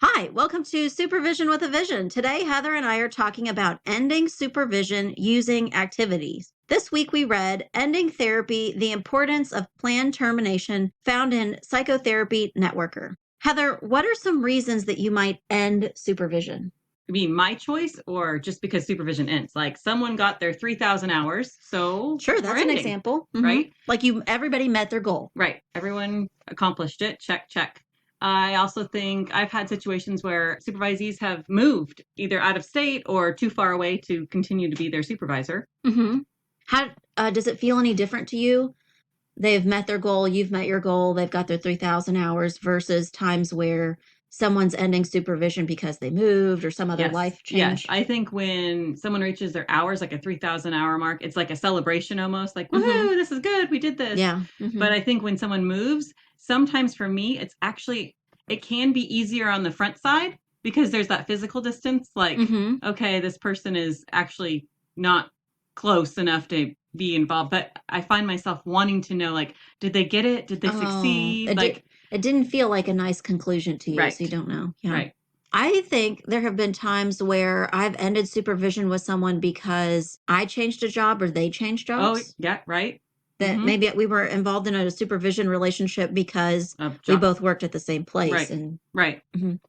Hi, welcome to Supervision with a Vision. Today, Heather and I are talking about ending supervision using activities. This week, we read Ending Therapy, The Importance of Planned Termination, found in Psychotherapy Networker. Heather, what are some reasons that you might end supervision? I mean, my choice or just because supervision ends? Like someone got their 3,000 hours, so Sure, we're that's an ending, example. right? Like everybody met their goal. Right. Everyone accomplished it. Check, check. I also think I've had situations where supervisees have moved either out of state or too far away to continue to be their supervisor. Mm-hmm. How does it feel any different to you? They've met their goal, you've met your goal, they've got their 3,000 hours versus times where someone's ending supervision because they moved or some other Yes. life Yes. change. I think when someone reaches their hours, like a 3,000 hour mark, it's like a celebration almost like, Mm-hmm. woohoo, this is good. We did this. Yeah. Mm-hmm. But I think when someone moves, sometimes for me, it can be easier on the front side because there's that physical distance. Like, Mm-hmm. okay, this person is actually not close enough to be involved. But I find myself wanting to know, like, did they get it? Did they Oh, succeed? Like, it didn't feel like a nice conclusion to you, so you right, don't know. Yeah. right. I think there have been times where I've ended supervision with someone because I changed a job or they changed Oh, jobs. yeah, right. That Mm-hmm. maybe we were involved in a supervision relationship because Of we job. both worked at the same place. Right, And right.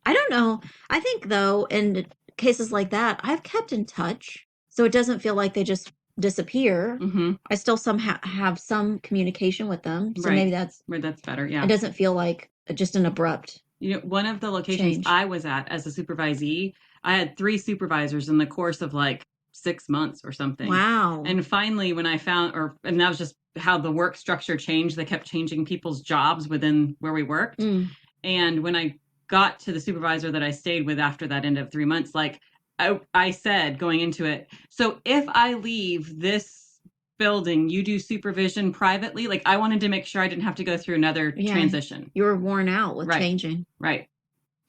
I don't know. I think, though, in cases like that, I've kept in touch. So it doesn't feel like they just disappear. Mm-hmm. I still somehow have some communication with them. So maybe Right. Where that's better. it Yeah. doesn't feel like just an abrupt One of the locations change. I was at as a supervisee, I had three supervisors in the course of like 6 months or something. Wow. And finally, when I found, and that was just how the work structure changed, they kept changing people's jobs within where we worked. Mm. And when I got to the supervisor that I stayed with after that end of 3 months, like I said going into it, so if I leave this building, you do supervision privately. Like I wanted to make sure I didn't have to go through another Yeah. transition. You were worn out with Right, changing. right.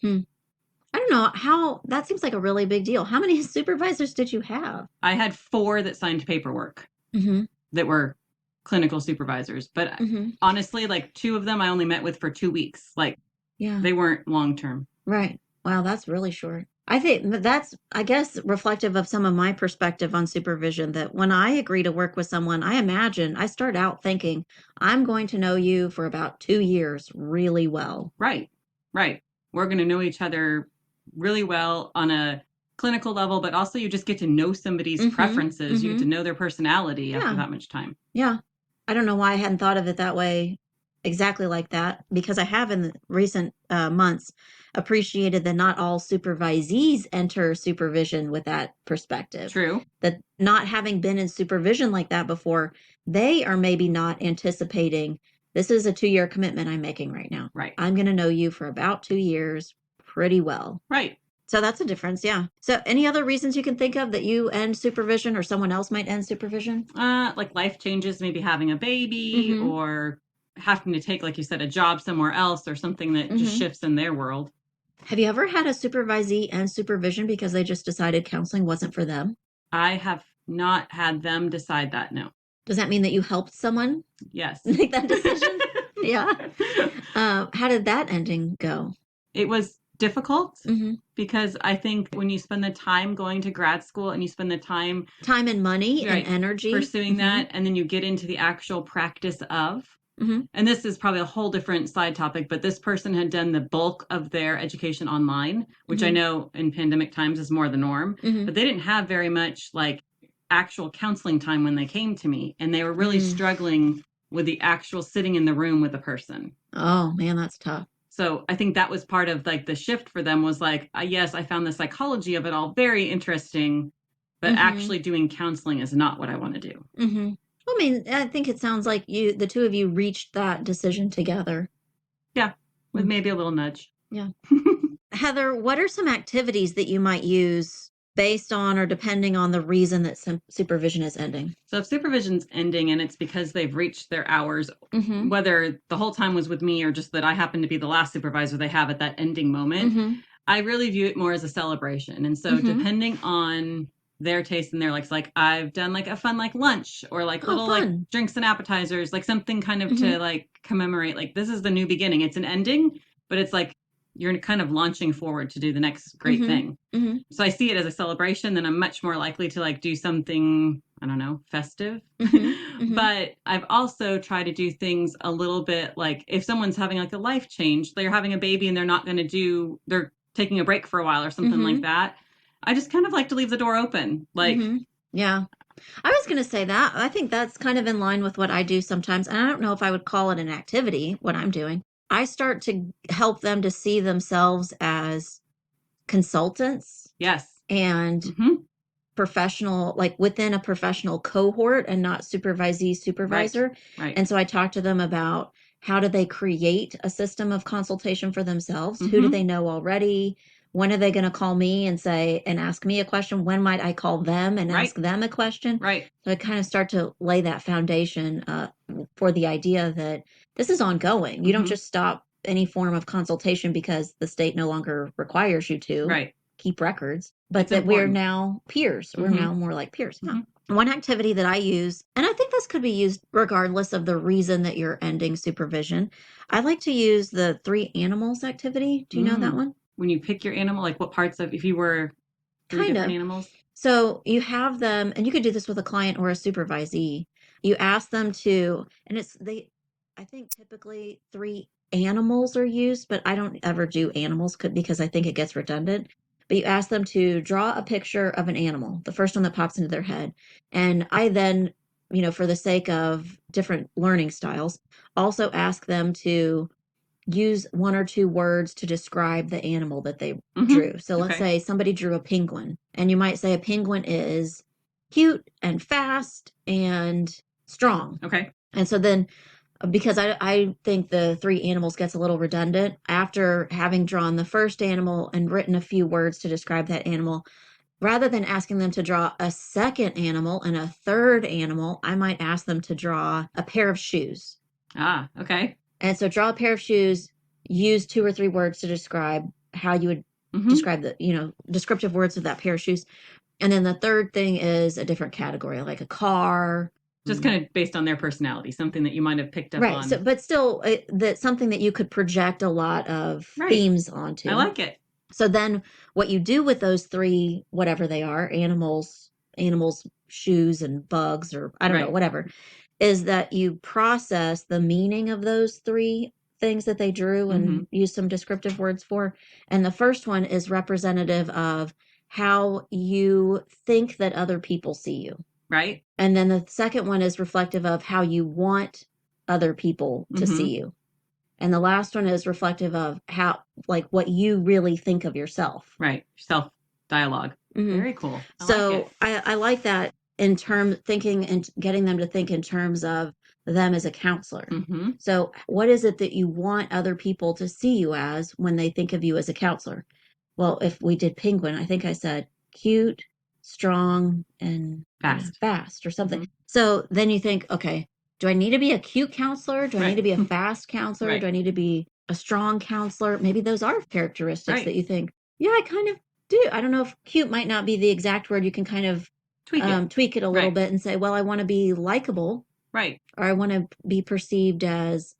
Hmm. I don't know how that seems like a really big deal. How many supervisors did you have? I had four that signed paperwork Mm-hmm. that were clinical supervisors, but Mm-hmm. honestly, like two of them I only met with for 2 weeks. Like Yeah. they weren't long term. Right. Wow, that's really short. I think that's, I guess, reflective of some of my perspective on supervision that when I agree to work with someone, I start out thinking, I'm going to know you for about 2 years really well. Right, right. We're going to know each other really well on a clinical level, but also you just get to know somebody's Mm-hmm. preferences. You get Mm-hmm. to know their personality after Yeah. that much time. Yeah. I don't know why I hadn't thought of it that way, exactly like that, because I have in the recent months appreciated that not all supervisees enter supervision with that perspective. True. That not having been in supervision like that before, they are maybe not anticipating this is a 2 year commitment I'm making right now. Right, I'm going to know you for about 2 years pretty well. right. So that's a difference, yeah. So any other reasons you can think of that you end supervision or someone else might end supervision? Like life changes, maybe having a baby Mm-hmm. or having to take, like you said, a job somewhere else or something that just Mm-hmm. shifts in their world. Have you ever had a supervisee and supervision because they just decided counseling wasn't for them? I have not had them decide that. No. Does that mean that you helped someone Yes. make that decision? Yeah. How did that ending go? It was difficult Mm-hmm. because I think when you spend the time going to grad school and you spend the time, Time and money and right, energy. pursuing Mm-hmm. that, and then you get into the actual practice of, Mm-hmm. and this is probably a whole different side topic, but this person had done the bulk of their education online, which I Mm-hmm. know in pandemic times is more the norm, Mm-hmm. but they didn't have very much like actual counseling time when they came to me, and they were really Mm. struggling with the actual sitting in the room with a person. Oh man, that's tough. So I think that was part of like the shift for them was like, yes, I found the psychology of it all very interesting, but Mm-hmm. actually doing counseling is not what I want to do. Mm-hmm. Well, I mean, I think it sounds like the two of you reached that decision together. Yeah, with Mm. maybe a little nudge. Yeah. Heather, what are some activities that you might use based on or depending on the reason that supervision is ending? So if supervision's ending and it's because they've reached their hours, Mm-hmm. whether the whole time was with me or just that I happen to be the last supervisor they have at that ending moment, Mm-hmm. I really view it more as a celebration. And so Mm-hmm. depending on their taste and their likes, like I've done like a fun like lunch or like Oh, little like fun. drinks and appetizers, like something kind of Mm-hmm. to like commemorate like this is the new beginning. It's an ending, but it's like you're kind of launching forward to do the next great thing. So I see it as a celebration, then I'm much more likely to like do something, I don't know, festive. But I've also tried to do things a little bit like if someone's having like a life change, they're having a baby and they're taking a break for a while or something like that. I just kind of like to leave the door open. Like, yeah. I was going to say that. I think that's kind of in line with what I do sometimes. And I don't know if I would call it an activity, what I'm doing. I start to help them to see themselves as consultants. Yes. And professional, like within a professional cohort and not supervisor. Right. And so I talk to them about how do they create a system of consultation for themselves? Who do they know already? When are they going to call me and say and ask me a question? When might I call them and ask them a question? Right. So I kind of start to lay that foundation for the idea that this is ongoing. You don't just stop any form of consultation because the state no longer requires you to keep records, but it's that important. We're now peers. We're now more like peers. One activity that I use, and I think this could be used regardless of the reason that you're ending supervision. I like to use the 3 animals activity. Do you know that one? When you pick your animal, like what parts of, if you were 3 different animals? So you have them, and you could do this with a client or a supervisee. You ask them to, and I think typically 3 animals are used, but I don't ever do animals because I think it gets redundant. But you ask them to draw a picture of an animal, the first one that pops into their head. And I then, for the sake of different learning styles, also ask them to use 1 or 2 words to describe the animal that they drew. So let's say somebody drew a penguin, and you might say a penguin is cute and fast and strong. Okay. And so then, because I think the 3 animals gets a little redundant, after having drawn the first animal and written a few words to describe that animal, rather than asking them to draw a second animal and a third animal, I might ask them to draw a pair of shoes. Ah, okay. And so draw a pair of shoes, use 2 or 3 words to describe how you would describe the, descriptive words of that pair of shoes. And then the third thing is a different category, like a car. Just kind of based on their personality, something that you might have picked up on. So, but still, that's something that you could project a lot of themes onto. I like it. So then what you do with those 3, whatever they are, animals, shoes, and bugs, or I don't know, whatever, is that you process the meaning of those 3 things that they drew and use some descriptive words for. And the first one is representative of how you think that other people see you. Right. And then the second one is reflective of how you want other people to see you. And the last one is reflective of how, like, what you really think of yourself. Right. Self dialogue. Very cool. I like that in thinking and getting them to think in terms of them as a counselor. So what is it that you want other people to see you as when they think of you as a counselor? Well, if we did penguin, I think I said cute, strong, and fast or something. So then you think, okay, do I need to be a cute counselor? Do I need to be a fast counselor? Do I need to be a strong counselor? Maybe those are characteristics that you think, yeah, I kind of do. I don't know if cute might not be the exact word. You can kind of tweak it a little bit and say, well, I want to be likable. Right. Or I want to be perceived as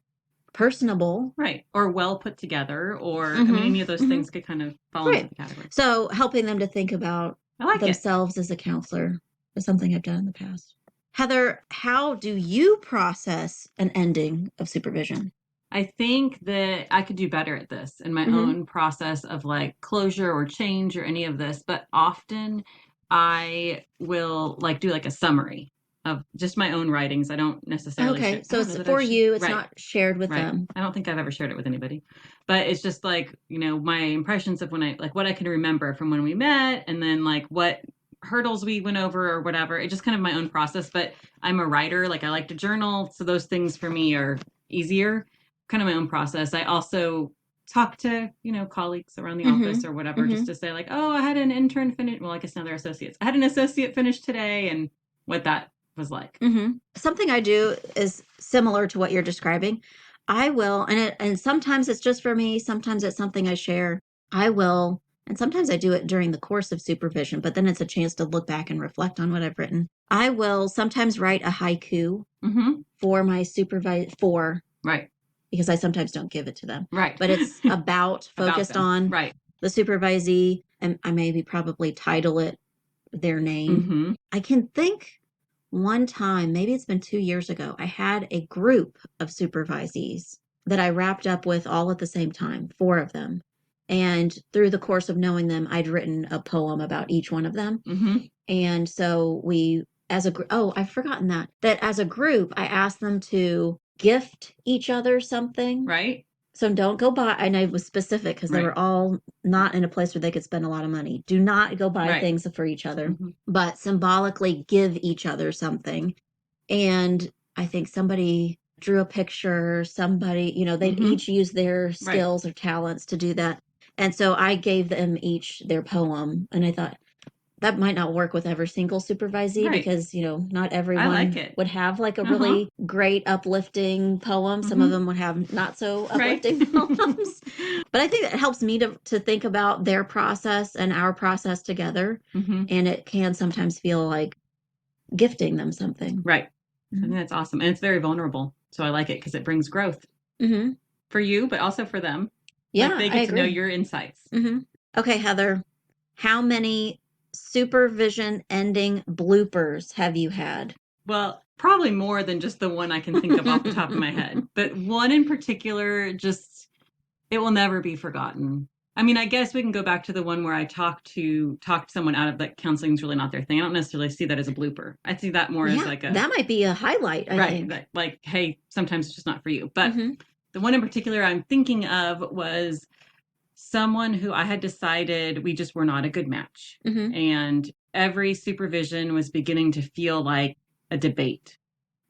personable. Right. Or well put together, or I mean, any of those things could kind of fall into the category. So helping them to think about themselves as a counselor is something I've done in the past. Heather, how do you process an ending of supervision? I think that I could do better at this in my own process of like closure or change or any of this, but often I will like do like a summary of just my own writings. I don't necessarily. Okay, so it's for you. It's not shared with them. I don't think I've ever shared it with anybody, but it's just like, my impressions of what I can remember from when we met, and then like what hurdles we went over or whatever. It's just kind of my own process, but I'm a writer. Like I like to journal. So those things for me are easier, kind of my own process. I also talk to, colleagues around the office or whatever, just to say like, oh, I had an intern finish. Well, I guess now they're associates. I had an associate finish today, and what that was like. Something I do is similar to what you're describing. I will, and sometimes it's just for me. Sometimes it's something I share. I will, and sometimes I do it during the course of supervision, but then it's a chance to look back and reflect on what I've written. I will sometimes write a haiku for my supervisor. because I sometimes don't give it to them. Right. But it's about focused them. on Right. the supervisee, and I maybe probably title it their name. Mm-hmm. I can think one time, maybe it's been 2 years ago, I had a group of supervisees that I wrapped up with all at the same time, 4 of them. And through the course of knowing them, I'd written a poem about each one of them. Mm-hmm. And so we, as a group, oh, I've forgotten that as a group, I asked them to gift each other something. Right. So don't go buy, and I was specific because they Right. were all not in a place where they could spend a lot of money. Do not go buy Right. things for each other, Mm-hmm. but symbolically give each other something. And I think somebody drew a picture, somebody, they Mm-hmm. each used their Right. skills or talents to do that. And so I gave them each their poem, and I thought that might not work with every single supervisee Right. because, not I everyone like it. would have like a Uh-huh. really great uplifting poem. Some of Mhm. them would have not so Right. uplifting poems. But I think it helps me to think about their process and our process together. Mm-hmm. And it can sometimes feel like gifting them something. Right. I Mhm. think that's awesome. And it's very vulnerable. So I like it because it brings growth Mm-hmm. for you, but also for them. Yeah, Like they I get to know agree. your insights. Mm-hmm. Okay, Heather, how many supervision ending bloopers have you had? Well, probably more than just the one I can think of off the top of my head. But one in particular, just, it will never be forgotten. I mean, I guess we can go back to the one where I talked someone out of that counseling's really not their thing. I don't necessarily see that as a blooper. I see that more as like that might be a highlight, I think. that, like, hey, sometimes it's just not for you. But Mm-hmm. the one in particular I'm thinking of was someone who I had decided we just were not a good match. Mm-hmm. And every supervision was beginning to feel like a debate.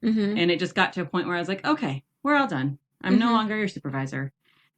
Mm-hmm. And it just got to a point where I was like, okay, we're all done. I'm no Mm-hmm. longer your supervisor.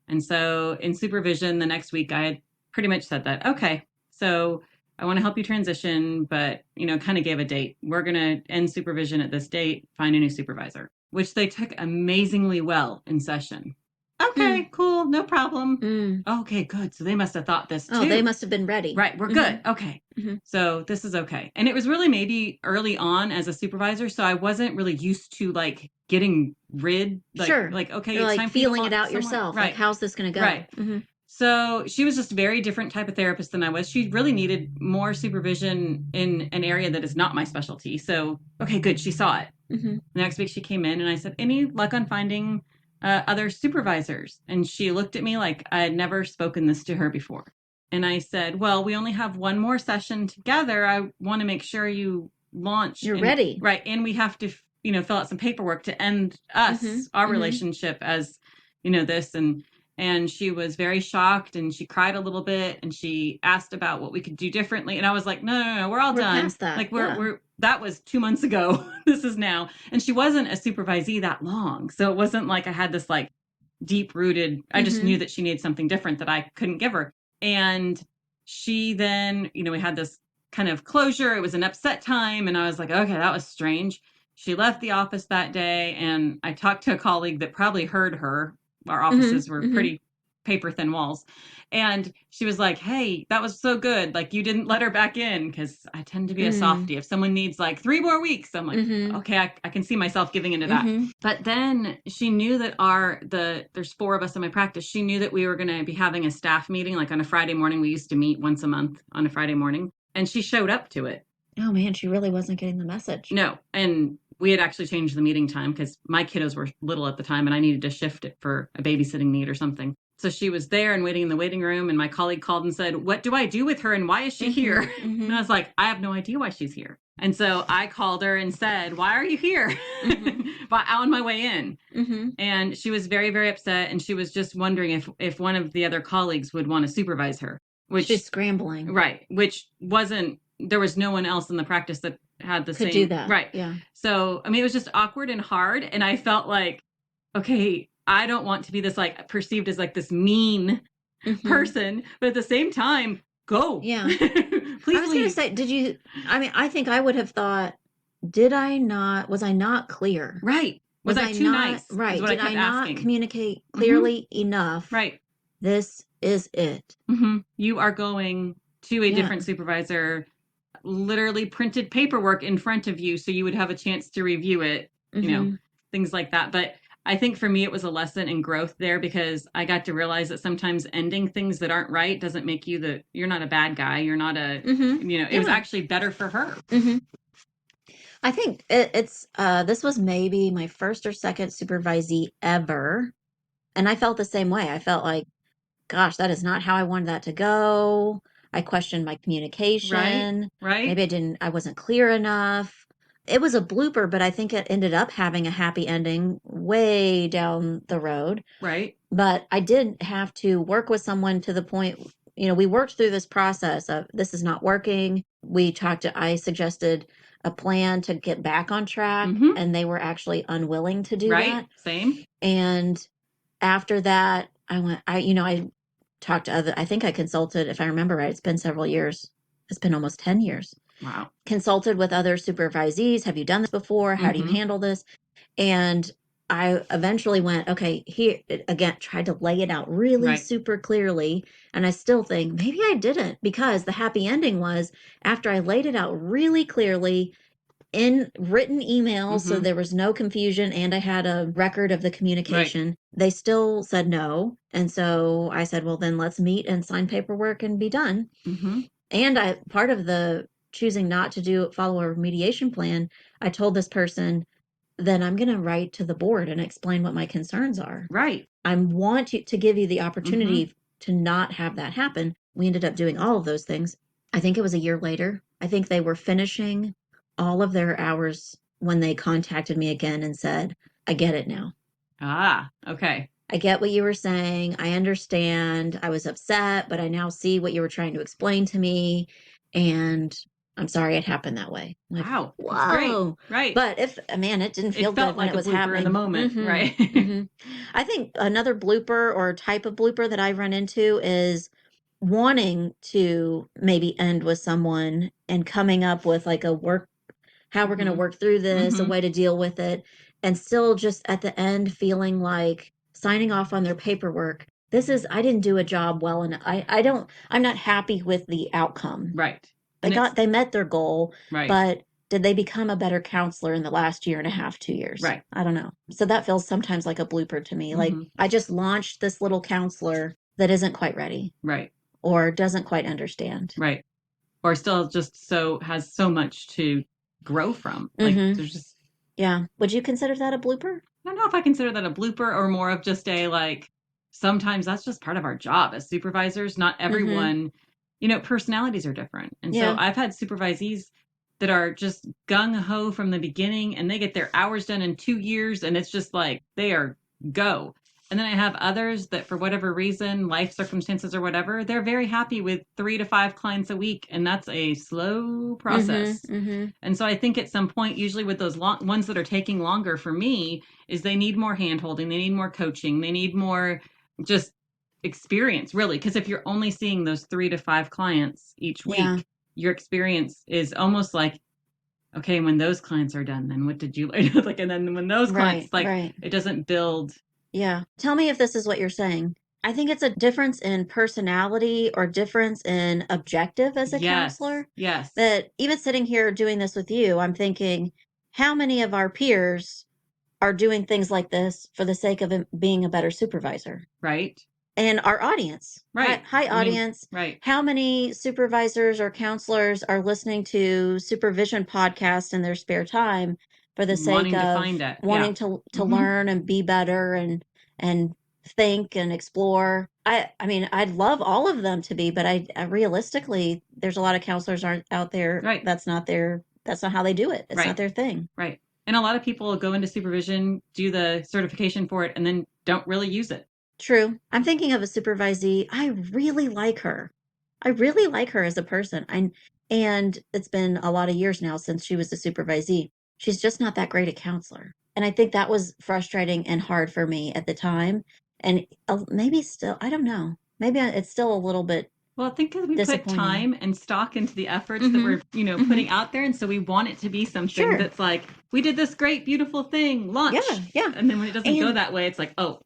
And so in supervision the next week, I had pretty much said that, okay, so I want to help you transition, but, kind of gave a date. We're going to end supervision at this date, find a new supervisor, which they took amazingly well in session. Okay, cool, no problem. Okay, good. So they must have thought this too. Oh, they must have been ready. Right, we're good. Okay. Mm-hmm. So this is okay. And it was really maybe early on as a supervisor, so I wasn't really used to like getting rid, Sure. like okay, You're it's like time for you to feeling it walk out somewhere. yourself. Right. Like, how's this going to go? Right. Mm-hmm. So she was just a very different type of therapist than I was. She really needed more supervision in an area that is not my specialty. So, okay, good. She saw it. Mm-hmm. The next week she came in and I said, any luck on finding other supervisors? And she looked at me like I had never spoken this to her before. And I said, well, we only have one more session together. I want to make sure you launch. You're ready. Right. And we have to, fill out some paperwork to end us, our relationship as, this. And she was very shocked and she cried a little bit and she asked about what we could do differently. And I was like, no, we're all done. Past that. Like that was 2 months ago. This is now. And she wasn't a supervisee that long. So it wasn't like I had this like deep rooted, I just knew that she needed something different that I couldn't give her. And she then, we had this kind of closure. It was an upset time. And I was like, okay, that was strange. She left the office that day. And I talked to a colleague that probably heard her. Our offices were pretty paper thin walls. And she was like, hey, that was so good. Like you didn't let her back in because I tend to be a softie. If someone needs like 3 more weeks, I'm like, okay, I can see myself giving into that. But then she knew that there's 4 of us in my practice. She knew that we were going to be having a staff meeting like on a Friday morning. We used to meet once a month on a Friday morning. And she showed up to it. Oh man, she really wasn't getting the message. No. And we had actually changed the meeting time because my kiddos were little at the time and I needed to shift it for a babysitting need or something. So she was there and waiting in the waiting room and my colleague called and said, what do I do with her and why is she here? And I was like, I have no idea why she's here. And so I called her and said, why are you here? But on my way in. And she was very, very upset. And she was just wondering if one of the other colleagues would want to supervise her. Which she's scrambling. Right. Which there was no one else in the practice that had the same. Could do that. Right. Yeah. So, I mean, it was just awkward and hard. And I felt like, okay, I don't want to be this like perceived as like this mean person, but at the same time, go. Yeah. Please I was going to say, I think I would have thought, was I not clear? Right. Was I too nice? Right. Did I not communicate clearly enough? Right. This is it. You are going to a different supervisor, literally printed paperwork in front of you so you would have a chance to review it, things like that. But I think for me, it was a lesson in growth there because I got to realize that sometimes ending things that aren't right doesn't make you're not a bad guy. You're not it was Yeah. actually better for her. I think it's this was maybe my first or second supervisee ever, and I felt the same way. I felt like, gosh, that is not how I wanted that to go. I questioned my Right? communication. Right? Maybe I wasn't clear enough. It was a blooper, but I think it ended up having a happy ending way down the road. Right? But I did have to work with someone to the point, we worked through this process of this is not working. I suggested a plan to get back on track, Mm-hmm. and they were actually unwilling to do Right? that. Same? And after that, I talked to I think I consulted, if I remember right, it's been several years. It's been almost 10 years. Wow. Consulted with other supervisees. Have you done this before? How do you Mm-hmm. handle this? And I eventually went, okay, here again, tried to lay it out really Right. super clearly. And I still think maybe I didn't, because the happy ending was after I laid it out really clearly in written emails, so Mm-hmm. there was no confusion, and I had a record of the Right. communication. They still said no. And so I said, well, then let's meet and sign paperwork and be done. Mm-hmm. And part of the choosing not to follow a remediation plan, I told this person, then I'm going to write to the board and explain what my concerns are. Right. I want to give you the Mm-hmm. opportunity to not have that happen. We ended up doing all of those things. I think it was a year later. I think they were finishing all of their hours when they contacted me again and said, I get it now. Ah, okay. I get what you were saying. I understand. I was upset, but I now see what you were trying to explain to me. And I'm sorry it happened that way. I'm like, Wow. That's great. whoa. Right. But man, it didn't feel It felt good when like it a was blooper in the happening. moment. Right. I think another blooper or type of blooper that I run into is wanting to maybe end with someone and coming up with like how we're going to Mm-hmm. work through this, a Mm-hmm. way to deal with it, and still just at the end feeling like signing off on their paperwork. I didn't do a job well enough. I'm not happy with the outcome. Right. And They met their goal, right. but did they become a better counselor in the last year and a half, 2 years? Right. I don't know. So that feels sometimes like a blooper to me. Like Mm-hmm. I just launched this little counselor that isn't quite ready Right. or doesn't quite understand. Right. Or still just has so much to grow from. Like there's just Yeah. Would you consider that a blooper? I don't know if I consider that a blooper or more of just a like sometimes that's just part of our job as supervisors. Not everyone, personalities are different. And so Yeah. I've had supervisees that are just gung ho from the beginning and they get their hours done in 2 years and it's just like they are go. And then I have others that for whatever reason, life circumstances or whatever, they're very happy with 3 to 5 clients a week. And that's a slow process. And so I think at some point, usually with those ones that are taking longer for me, is they need more hand holding, they need more coaching, they need more just experience, really. Because if you're only seeing those 3 to 5 clients each week, your experience is almost like, okay, when those clients are done, then what did you learn? Like, and then when those clients, it doesn't build. Yeah. Tell me if this is what you're saying. I think it's a difference in personality or difference in objective as a counselor. Yes. That even sitting here doing this with you, I'm thinking, how many of our peers are doing things like this for the sake of being a better supervisor? Right. And our audience. Right. Hi, audience. Right. How many supervisors or counselors are listening to supervision podcasts in their spare time for the sake of wanting to learn and be better and think and explore? I mean, I'd love all of them to be, but I realistically, there's a lot of counselors out there. Right. That's not how they do it. It's not their thing. Right. And a lot of people go into supervision, do the certification for it, and then don't really use it. True. I'm thinking of a supervisee. I really like her. I really like her as a person. And it's been a lot of years now since she was a supervisee. She's just not that great a counselor. And I think that was frustrating and hard for me at the time. And maybe still, I don't know. Maybe it's still a little bit. Well, I think because we put time and stock into the efforts that we're, putting out there. And so we want it to be something that's like, we did this great, beautiful thing, launch. Yeah. And then when it doesn't go that way, it's like, oh.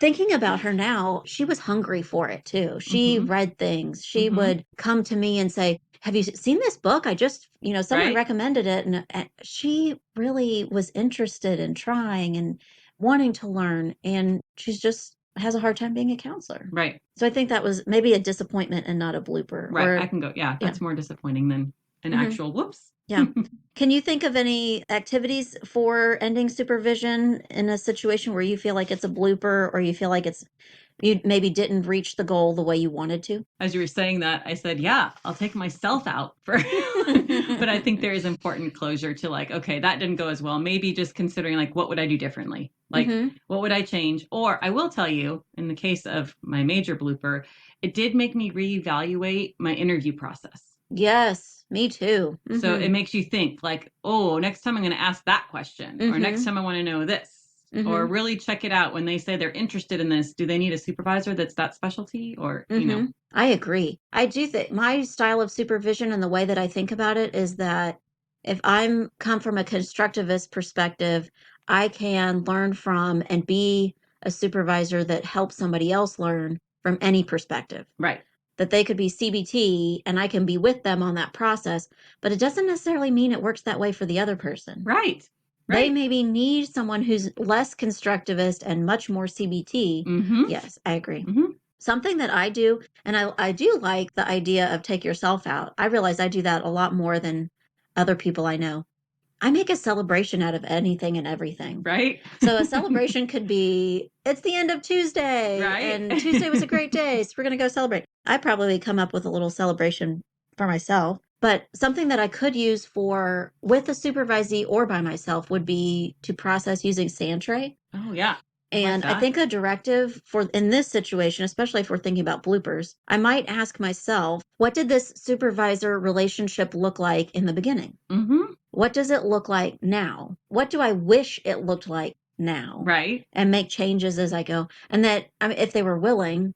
Thinking about her now, she was hungry for it too. She read things. She would come to me and say, have you seen this book? I just, someone recommended it. And she really was interested in trying. wanting to learn, and she's just has a hard time being a counselor. Right. So I think that was maybe a disappointment and not a blooper. Right. Or I can go, yeah, yeah. that's more disappointing than an Mhm. actual whoops. Yeah. Can you think of any activities for ending supervision in a situation where you feel like it's a blooper, or you feel like you maybe didn't reach the goal the way you wanted to? As you were saying that, I said, yeah, I'll take myself out for, but I think there is important closure to like, okay, that didn't go as well. Maybe just considering like, what would I do differently? Like, what would I change? Or I will tell you, in the case of my major blooper, it did make me reevaluate my interview process. Yes, me too. So it makes you think like, oh, next time I'm going to ask that question, or next time I want to know this, or really check it out when they say they're interested in this. Do they need a supervisor that's that specialty, or, you know? I agree. I do think my style of supervision and the way that I think about it is that if I'm come from a constructivist perspective, I can learn from and be a supervisor that helps somebody else learn from any perspective. Right. That they could be CBT and I can be with them on that process, but it doesn't necessarily mean it works that way for the other person. Right. They Right. maybe need someone who's less constructivist and much more CBT. Yes, I agree. Something that I do, and I do like the idea of take yourself out. I realize I do that a lot more than other people I know. I make a celebration out of anything and everything. Right. So a celebration could be, it's the end of Tuesday, Right. and Tuesday was a great day, so we're going to go celebrate. I probably come up with a little celebration for myself, but something that I could use for with a supervisee or by myself would be to process using Sandtray. Oh, yeah. And I think a directive for in this situation, especially if we're thinking about bloopers, I might ask myself, what did this supervisor relationship look like in the beginning? What does it look like now? What do I wish it looked like now? Right. And make changes as I go. And that, I mean, if they were willing,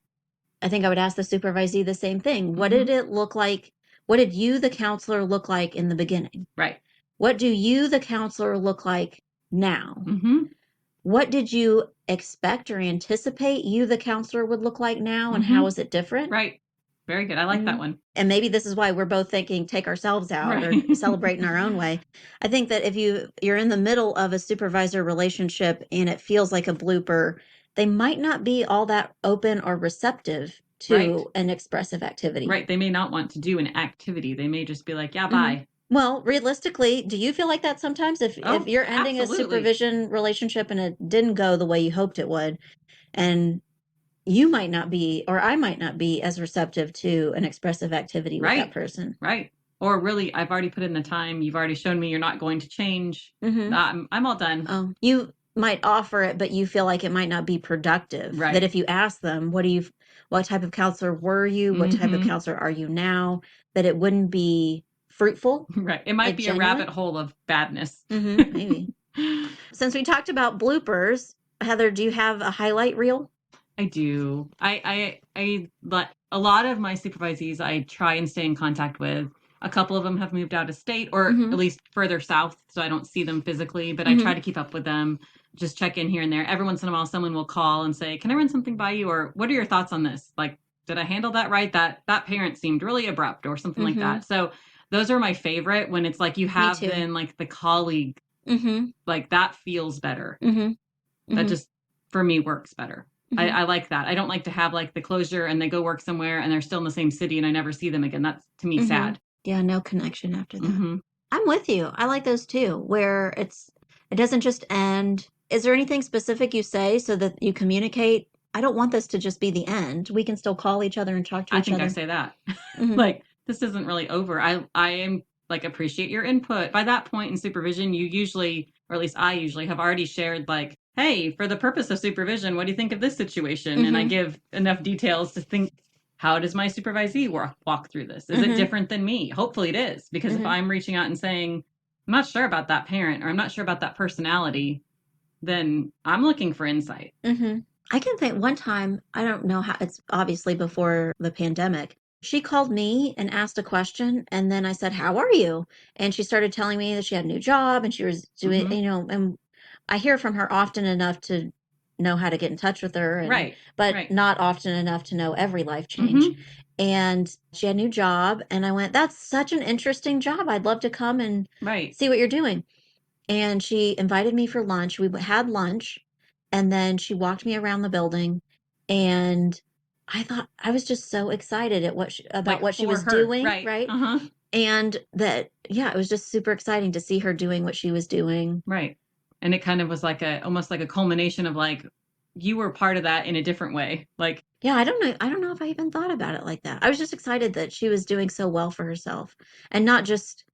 I think I would ask the supervisee the same thing. What did it look like? What did you, the counselor, look like in the beginning? Right. What do you, the counselor, look like now? What did you expect or anticipate you, the counselor, would look like now, and how is it different? Right. Very good. I like that one. And maybe this is why we're both thinking take ourselves out or celebrate in our own way. I think that if you're in the middle of a supervisor relationship and it feels like a blooper, they might not be all that open or receptive to an expressive activity. Right. They may not want to do an activity. They may just be like, yeah, bye. Well, realistically, do you feel like that sometimes if you're ending a supervision relationship and it didn't go the way you hoped it would, and you might not be, or I might not be as receptive to an expressive activity with that person. Right. Or really, I've already put in the time. You've already shown me you're not going to change. I'm all done. Oh, you might offer it, but you feel like it might not be productive. Right. That if you ask them, what type of counselor were you? What type of counselor are you now? That it wouldn't be fruitful. Right. It might be genuine. A rabbit hole of badness. Maybe. Since we talked about bloopers, Heather, do you have a highlight reel? I do. I a lot of my supervisees I try and stay in contact with. A couple of them have moved out of state, or at least further south, so I don't see them physically, but I try to keep up with them, just check in here and there. Every once in a while, someone will call and say, can I run something by you? Or what are your thoughts on this? Like, did I handle that right? That parent seemed really abrupt or something like that. So those are my favorite when it's like you have then like the colleague, like that feels better. That just, for me, works better. I like that. I don't like to have like the closure and they go work somewhere and they're still in the same city and I never see them again. That's to me sad. Yeah, no connection after that. I'm with you. I like those too, where it doesn't just end. Is there anything specific you say so that you communicate? I don't want this to just be the end. We can still call each other and talk to each other. I think I say that. Like, this isn't really over. I am like, appreciate your input. By that point in supervision, you usually, or at least I usually have already shared like, hey, for the purpose of supervision, what do you think of this situation? And I give enough details to think, how does my supervisee walk through this? Is it different than me? Hopefully it is. Because if I'm reaching out and saying, I'm not sure about that parent or I'm not sure about that personality, then I'm looking for insight. I can think one time, I don't know how, it's obviously before the pandemic. She called me and asked a question, and then I said, how are you? And she started telling me that she had a new job and she was doing, and I hear from her often enough to know how to get in touch with her. But not often enough to know every life change. And she had a new job, and I went, that's such an interesting job. I'd love to come and see what you're doing. And she invited me for lunch. We had lunch. And then she walked me around the building, and I thought I was just so excited at about Like what she for was her. doing, Right. right? Uh-huh. And that, yeah, it was just super exciting to see her doing what she was doing. Right. And it kind of was like almost like a culmination of like you were part of that in a different way. Like, Yeah, I don't know. I don't know if I even thought about it like that. I was just excited that she was doing so well for herself, and not just,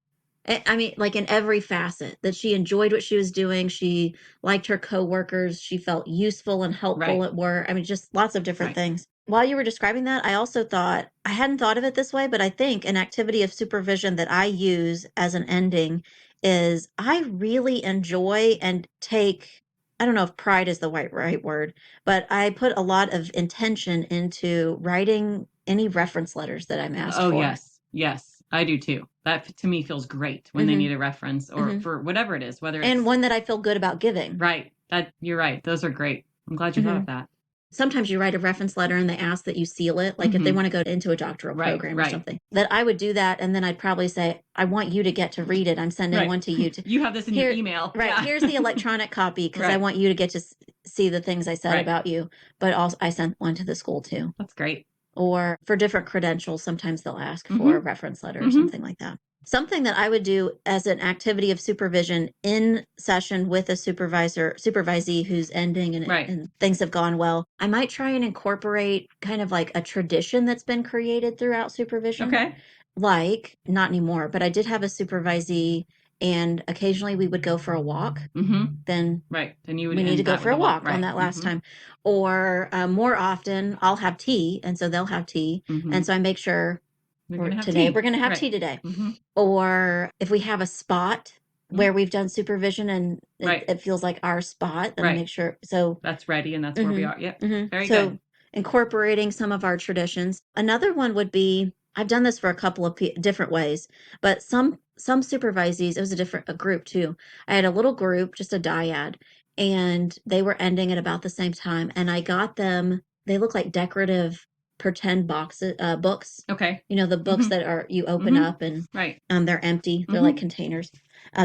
I mean, like in every facet, that she enjoyed what she was doing. She liked her coworkers. She felt useful and helpful right. at work. I mean, just lots of different Right. things. While you were describing that, I also thought, I hadn't thought of it this way, but I think an activity of supervision that I use as an ending is I really enjoy and take, I don't know if pride is the right word, but I put a lot of intention into writing any reference letters that I'm asked Oh, for. yes. Yes. I do too. That to me feels great when they Hmm. need a reference or Hmm. for whatever it is, whether And it's one that I feel good about giving. right. That you're right. Those are great. I'm glad you thought Hmm. of that. Sometimes you write a reference letter and they ask that you seal it, like if they Hmm. want to go into a doctoral Right. program or Right. something. That I would do that, and then I'd probably say, I want you to get to read it. I'm sending Right. one to you to You have this in your here. email. Right, Yeah. here's the electronic copy because I Right. want you to get to see the things I said Right. about you. But also, I sent one to the school too. That's great. Or for different credentials, sometimes they'll ask for a Hmm. reference letter or Hmm. something like that. Something that I would do as an activity of supervision in session with a supervisee who's ending, Right. and things have gone well, I might try and incorporate kind of like a tradition that's been created throughout supervision. Okay. Like, not anymore, but I did have a supervisee, and occasionally we would go for a walk. Hmm. Then Right. Then you would we need to end go that for with a a walk. walk on Right. that last Hmm. time. Or more often, I'll have tea, and so they'll have tea. Hmm. And so I make sure We're gonna have today tea. we're going to have Right. tea today. Hmm. Or if we have a spot where we've done supervision and Right. it feels like our spot, then I Right. make sure. So, That's ready and that's where we hmm, are. Yep. hmm, Very good. so incorporating some of our traditions. Another one would be, I've done this for a couple of different ways, but some supervisees, it was a group too. I had a little group, just a dyad, and they were ending at about the same time, and I got them. They look like decorative pretend books. Okay. You know, the books Hmm. that are you open Hmm. up and Right. they're empty. They're like Hmm. containers,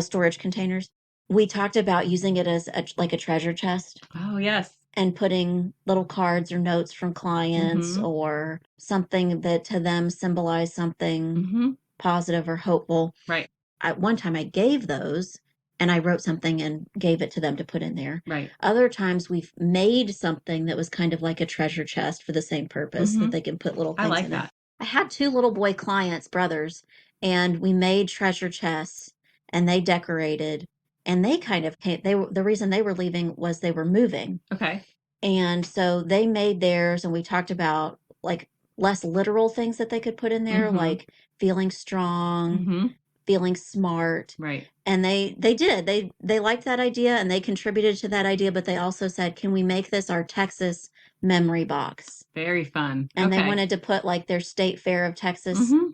storage containers. We talked about using it as like a treasure chest, Oh, yes. and putting little cards or notes from clients Hmm. or something that to them symbolized something Hmm. positive or hopeful. Right. At one time I gave those, and I wrote something and gave it to them to put in there. Right. Other times we've made something that was kind of like a treasure chest for the same purpose, Hmm. that they can put little I things like in it. that. I had two little boy clients, brothers, and we made treasure chests, and they decorated, and they kind of came, the reason they were leaving was they were moving. Okay. And so they made theirs, and we talked about like less literal things that they could put in there, Hmm. like feeling strong, Hmm. feeling smart. Right. And they did. They liked that idea, and they contributed to that idea, but they also said, "Can we make this our Texas memory box?" Very fun. And they Okay. wanted to put like their State Fair of Texas Hmm.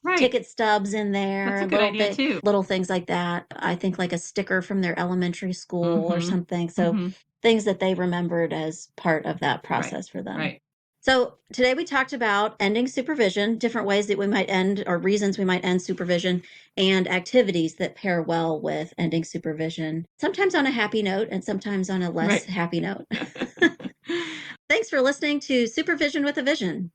Right. ticket stubs in That's a there, good idea too. little things like that. I think like a sticker from their elementary school or Hmm. something. So Hmm. things that they remembered as part of that Right. process for them. Right. So today we talked about ending supervision, different ways that we might end, or reasons we might end supervision, and activities that pair well with ending supervision, sometimes on a happy note and sometimes on a less Right. happy note. Thanks for listening to Supervision with a Vision.